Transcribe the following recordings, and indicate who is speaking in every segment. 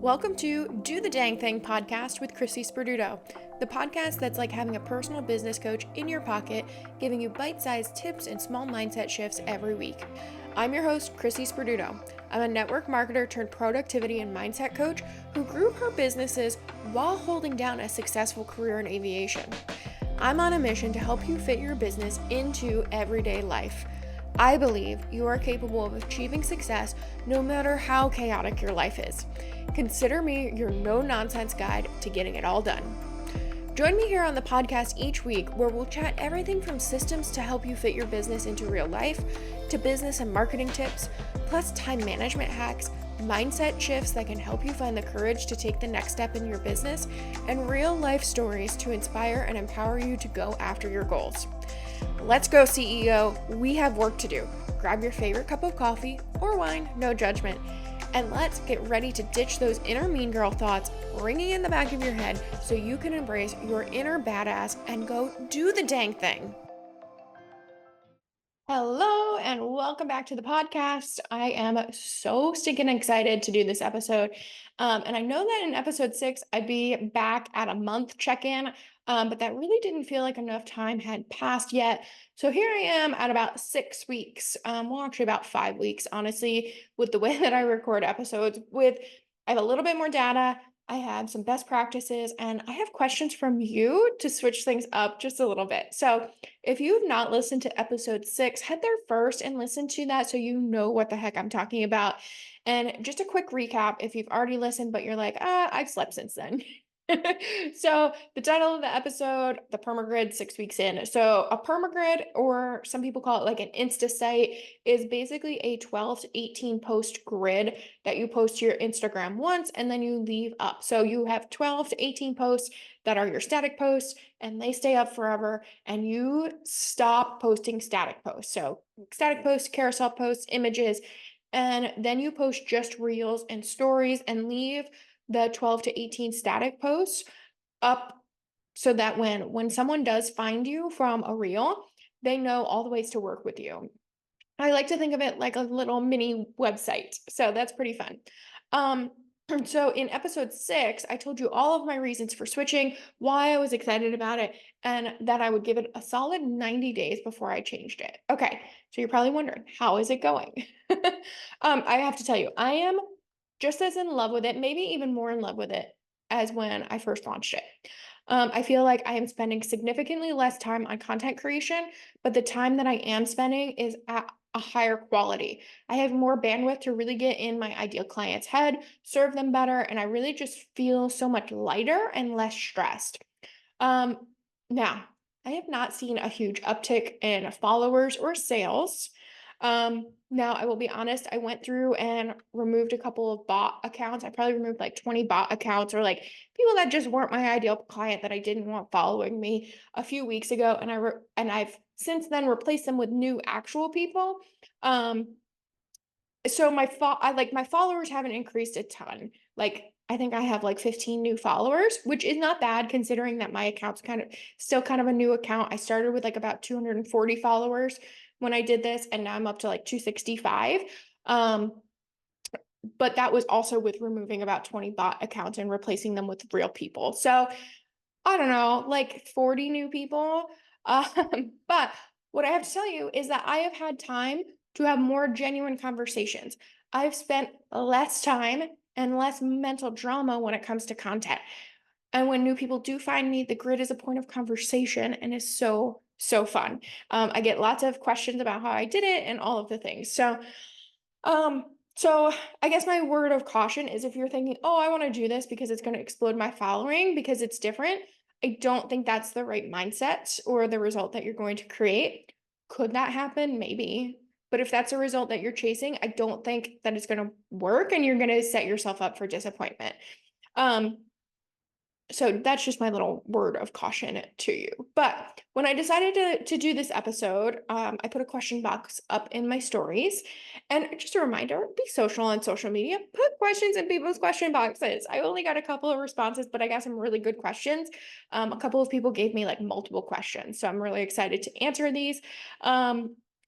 Speaker 1: Welcome to Do the Dang Thing podcast with Chrissi Sperduto, the podcast that's like having a personal business coach in your pocket, giving you bite-sized tips and small mindset shifts every week. I'm your host, Chrissi Sperduto. I'm a network marketer turned productivity and mindset coach who grew her businesses while holding down a successful career in aviation. I'm on a mission to help you fit your business into everyday life. I believe you are capable of achieving success no matter how chaotic your life is. Consider me your no-nonsense guide to getting it all done. Join me here on the podcast each week where we'll chat everything from systems to help you fit your business into real life, to business and marketing tips, plus time management hacks, mindset shifts that can help you find the courage to take the next step in your business, and real life stories to inspire and empower you to go after your goals. Let's go, CEO. We have work to do. Grab your favorite cup of coffee or wine, no judgment, and let's get ready to ditch those inner mean girl thoughts ringing in the back of your head so you can embrace your inner badass and go do the dang thing. Hello, and welcome back to the podcast. I am so stinking excited to do this episode. And I know that in episode 6, I'd be back at a month check-in, but that really didn't feel like enough time had passed yet. So here I am at about 6 weeks, well, actually about 5 weeks, honestly, with the way that I record episodes. I have a little bit more data. I have some best practices, and I have questions from you to switch things up just a little bit. So if you've not listened to episode 6, head there first and listen to that so you know what the heck I'm talking about. And just a quick recap, if you've already listened, but you're like, I've slept since then. So the title of the episode, the Permagrid 6 weeks in. So a Permagrid, or some people call it like an Insta site, is basically a 12 to 18 post grid that you post to your Instagram once and then you leave up. So you have 12 to 18 posts that are your static posts and they stay up forever, and you stop posting static posts. So static posts, carousel posts, images, and then you post just reels and stories and leave the 12 to 18 static posts up so that when someone does find you from a reel, they know all the ways to work with you. I like to think of it like a little mini website. So that's pretty fun. Um, so in episode 6, I told you all of my reasons for switching, why I was excited about it, and that I would give it a solid 90 days before I changed it. Okay, so you're probably wondering, how is it going? I have to tell you, I am just as in love with it, maybe even more in love with it as when I first launched it. I feel like I am spending significantly less time on content creation, but the time that I am spending is at a higher quality. I have more bandwidth to really get in my ideal client's head, serve them better, and I really just feel so much lighter and less stressed. Um, Now, I have not seen a huge uptick in followers or sales. Now I will be honest, I went through and removed a couple of bot accounts. I probably removed like 20 bot accounts, or like people that just weren't my ideal client that I didn't want following me a few weeks ago, and I've since then replaced them with new actual people. Um, so my followers haven't increased a ton. Like I think I have like 15 new followers, which is not bad considering that my account's still kind of a new account. I started with like about 240 followers when I did this, and now I'm up to like 265. Um, but that was also with removing about 20 bot accounts and replacing them with real people. So I don't know, like 40 new people. But what I have to tell you is that I have had time to have more genuine conversations. I've spent less time and less mental drama when it comes to content. And when new people do find me, the grid is a point of conversation and is so, so fun. I get lots of questions about how I did it and all of the things. Um, so I guess my word of caution is if you're thinking, oh, I want to do this because it's going to explode my following because it's different, I don't think that's the right mindset or the result that you're going to create. Could that happen? Maybe. But if that's a result that you're chasing, I don't think that it's going to work and you're going to set yourself up for disappointment. Um, so that's just my little word of caution to you. But when I decided to do this episode, I put a question box up in my stories. And just a reminder, be social on social media. Put questions in people's question boxes. I only got a couple of responses, but I got some really good questions. A couple of people gave me like multiple questions. So I'm really excited to answer these.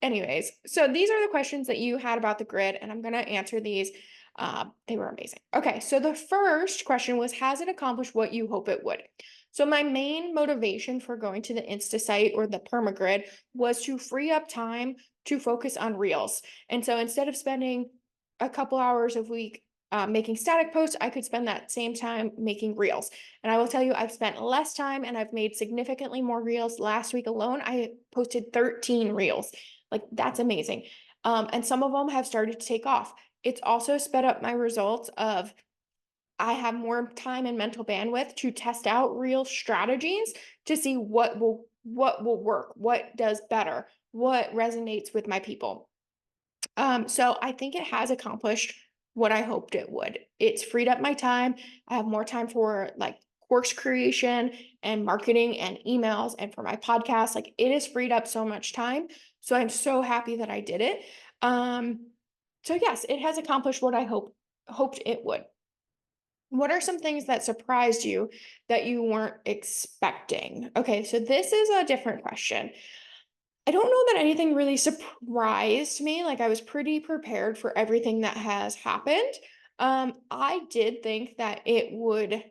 Speaker 1: Anyways, so these are the questions that you had about the grid, and I'm going to answer these. They were amazing. Okay, so the first question was, has it accomplished what you hope it would? So my main motivation for going to the Insta site or the Permagrid was to free up time to focus on reels. And so instead of spending a couple hours a week making static posts, I could spend that same time making reels. And I will tell you, I've spent less time and I've made significantly more reels. Last week alone, I posted 13 reels. Like, that's amazing. And some of them have started to take off. It's also sped up my results of I have more time and mental bandwidth to test out real strategies to see what will work, what does better, what resonates with my people. So I think it has accomplished what I hoped it would. It's freed up my time. I have more time for like course creation and marketing and emails and for my podcast. Like, it has freed up so much time. So I'm so happy that I did it. So yes, it has accomplished what I hoped it would. What are some things that surprised you that you weren't expecting? Okay, so this is a different question. I don't know that anything really surprised me. Like, I was pretty prepared for everything that has happened. I did think that it would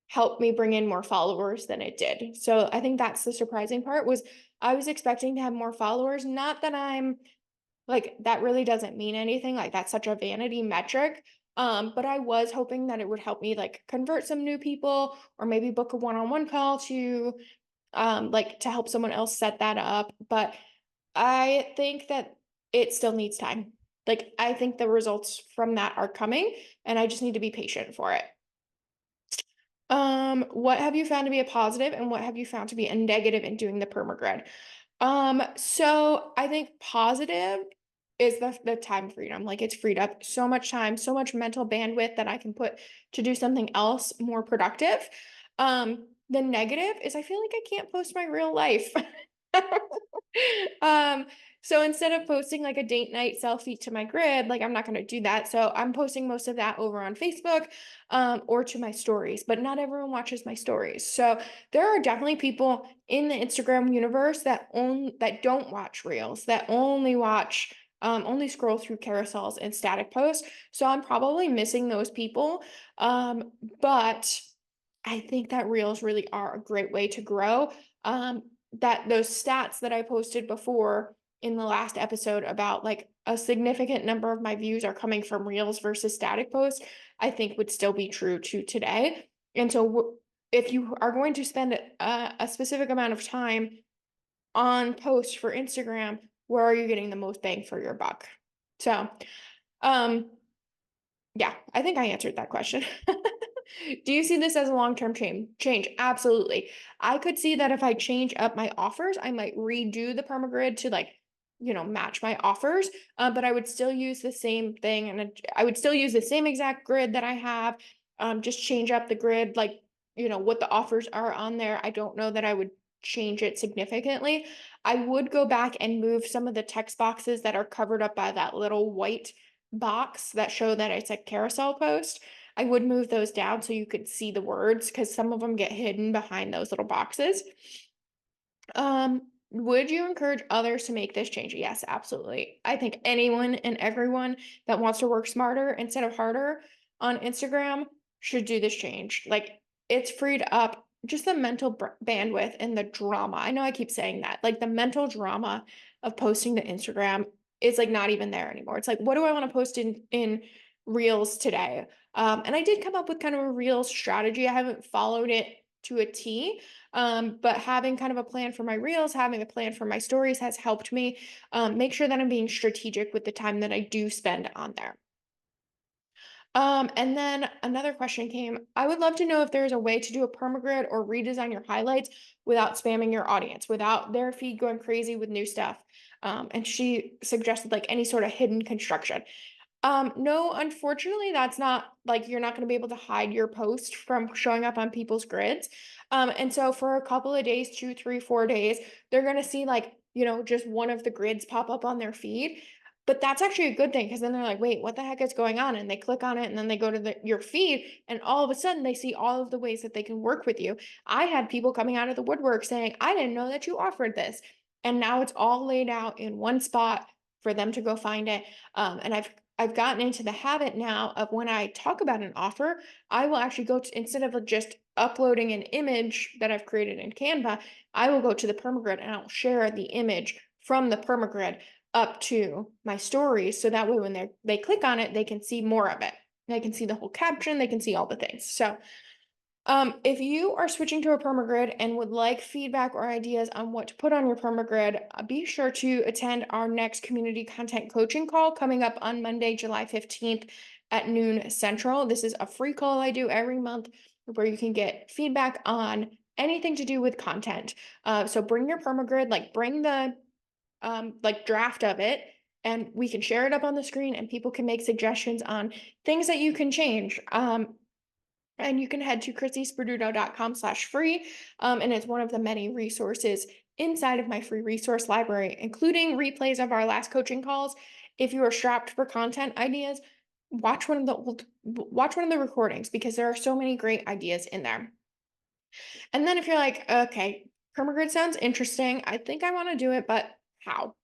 Speaker 1: help me bring in more followers than it did. So I think that's the surprising part was I was expecting to have more followers. Not that I'm like, that really doesn't mean anything. Like, that's such a vanity metric. But I was hoping that it would help me like convert some new people or maybe book a one-on-one call to like to help someone else set that up. But I think that it still needs time. Like, I think the results from that are coming and I just need to be patient for it. What have you found to be a positive and what have you found to be a negative in doing the permagrid? So I think positive is the time freedom. Like, it's freed up so much time, so much mental bandwidth that I can put to do something else more productive. The negative is I feel like I can't post my real life. Um, so instead of posting like a date night selfie to my grid, like, I'm not going to do that. So I'm posting most of that over on Facebook, or to my stories, but not everyone watches my stories. So there are definitely people in the Instagram universe that don't watch reels, that only scroll through carousels and static posts. So I'm probably missing those people. But I think that reels really are a great way to grow. That those stats that I posted before in the last episode about like a significant number of my views are coming from reels versus static posts, I think would still be true to today. And so if you are going to spend a specific amount of time on posts for Instagram, where are you getting the most bang for your buck? So, um, yeah, I think I answered that question. Do you see this as a long-term change? Absolutely. I could see that if I change up my offers, I might redo the permagrid to like, match my offers. But I would still use the same thing and I would still use the same exact grid that I have. Just change up the grid, like, what the offers are on there. I don't know that I would change it significantly. I would go back and move some of the text boxes that are covered up by that little white box that show that it's a carousel post. I would move those down so you could see the words because some of them get hidden behind those little boxes. Would you encourage others to make this change? Yes, absolutely. I think anyone and everyone that wants to work smarter instead of harder on Instagram should do this change. Like, it's freed up just the mental bandwidth and the drama. I know I keep saying that. Like, the mental drama of posting to Instagram is like not even there anymore. It's like, what do I want to post in reels today? And I did come up with kind of a reels strategy. I haven't followed it to a T, but having kind of a plan for my reels, having a plan for my stories has helped me make sure that I'm being strategic with the time that I do spend on there. And then another question came. I would love to know if there's a way to do a permagrid or redesign your highlights without spamming your audience, without their feed going crazy with new stuff. And she suggested like any sort of hidden construction. No, unfortunately, that's not like you're not going to be able to hide your post from showing up on people's grids. And so for a couple of days, 2, 3, 4 days, they're going to see like, just one of the grids pop up on their feed. But that's actually a good thing because then they're like, wait, what the heck is going on? And they click on it and then they go to your feed and all of a sudden they see all of the ways that they can work with you. I had people coming out of the woodwork saying, I didn't know that you offered this. And now it's all laid out in one spot for them to go find it. And I've I've gotten into the habit now of when I talk about an offer, I will actually go to, instead of just uploading an image that I've created in Canva, I will go to the Permagrid and I'll share the image from the Permagrid up to my stories. So that way when they click on it, they can see more of it. They can see the whole caption, they can see all the things. So if you are switching to a permagrid and would like feedback or ideas on what to put on your permagrid, be sure to attend our next community content coaching call coming up on Monday, July 15th at noon Central. This is a free call I do every month where you can get feedback on anything to do with content. So bring your permagrid, like bring the like draft of it, and we can share it up on the screen and people can make suggestions on things that you can change. And you can head to chrissisperduto.com/free. And it's one of the many resources inside of my free resource library, including replays of our last coaching calls. If you are strapped for content ideas, watch one of the recordings because there are so many great ideas in there. And then if you're like, okay, permagrid sounds interesting, I think I want to do it, but how?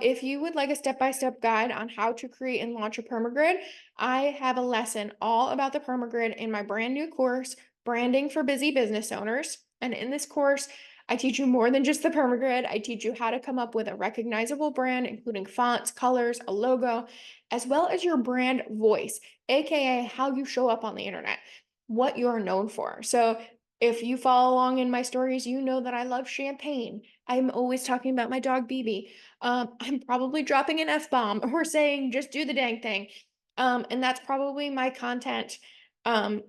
Speaker 1: If you would like a step-by-step guide on how to create and launch a permagrid, I have a lesson all about the permagrid in my brand new course, Branding for Busy Business Owners. And in this course, I teach you more than just the permagrid. I teach you how to come up with a recognizable brand, including fonts, colors, a logo, as well as your brand voice, aka how you show up on the internet, what you are known for. So if you follow along in my stories, you know that I love champagne. I'm always talking about my dog BB. I'm probably dropping an F-bomb or saying just do the dang thing. And that's probably my content. Um,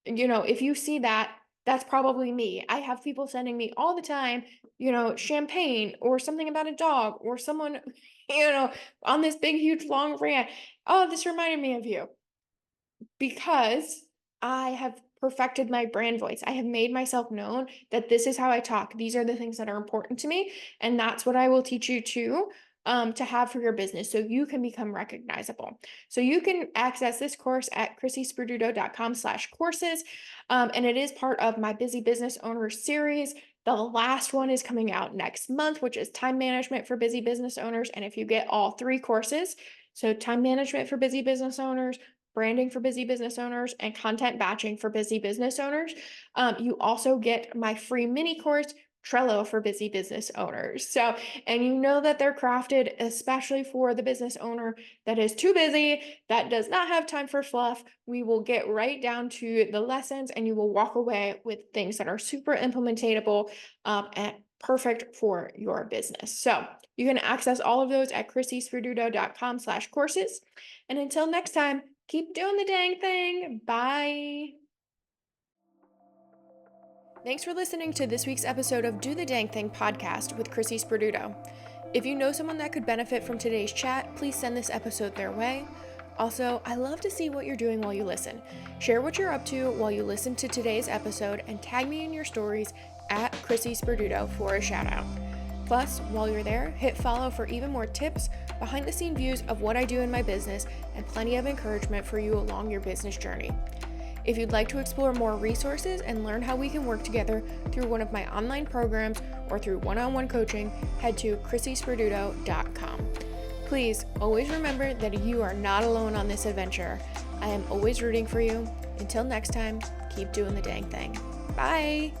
Speaker 1: if you see that, that's probably me. I have people sending me all the time, champagne or something about a dog or someone, on this big, huge, long rant. Oh, this reminded me of you because I have perfected my brand voice. I have made myself known that this is how I talk. These are the things that are important to me. And that's what I will teach you to have for your business so you can become recognizable. So you can access this course at chrissisperduto.com/courses. And it is part of my Busy Business Owner series. The last one is coming out next month, which is time management for busy business owners. And if you get all three courses, so time management for busy business owners, branding for busy business owners, and content batching for busy business owners. You also get my free mini course, Trello for busy business owners. So, and you know that they're crafted especially for the business owner that is too busy, that does not have time for fluff. We will get right down to the lessons and you will walk away with things that are super implementatable and perfect for your business. So you can access all of those at chrissisperduto.com/courses. And until next time, keep doing the dang thing. Bye. Thanks for listening to this week's episode of Do the Dang Thing podcast with Chrissi Sperduto. If you know someone that could benefit from today's chat, please send this episode their way. Also, I love to see what you're doing while you listen. Share what you're up to while you listen to today's episode and tag me in your stories at Chrissi Sperduto for a shout out. Plus, while you're there, hit follow for even more tips, behind the scene views of what I do in my business, and plenty of encouragement for you along your business journey. If you'd like to explore more resources and learn how we can work together through one of my online programs or through one-on-one coaching, head to chrissisperduto.com. Please always remember that you are not alone on this adventure. I am always rooting for you. Until next time, keep doing the dang thing. Bye!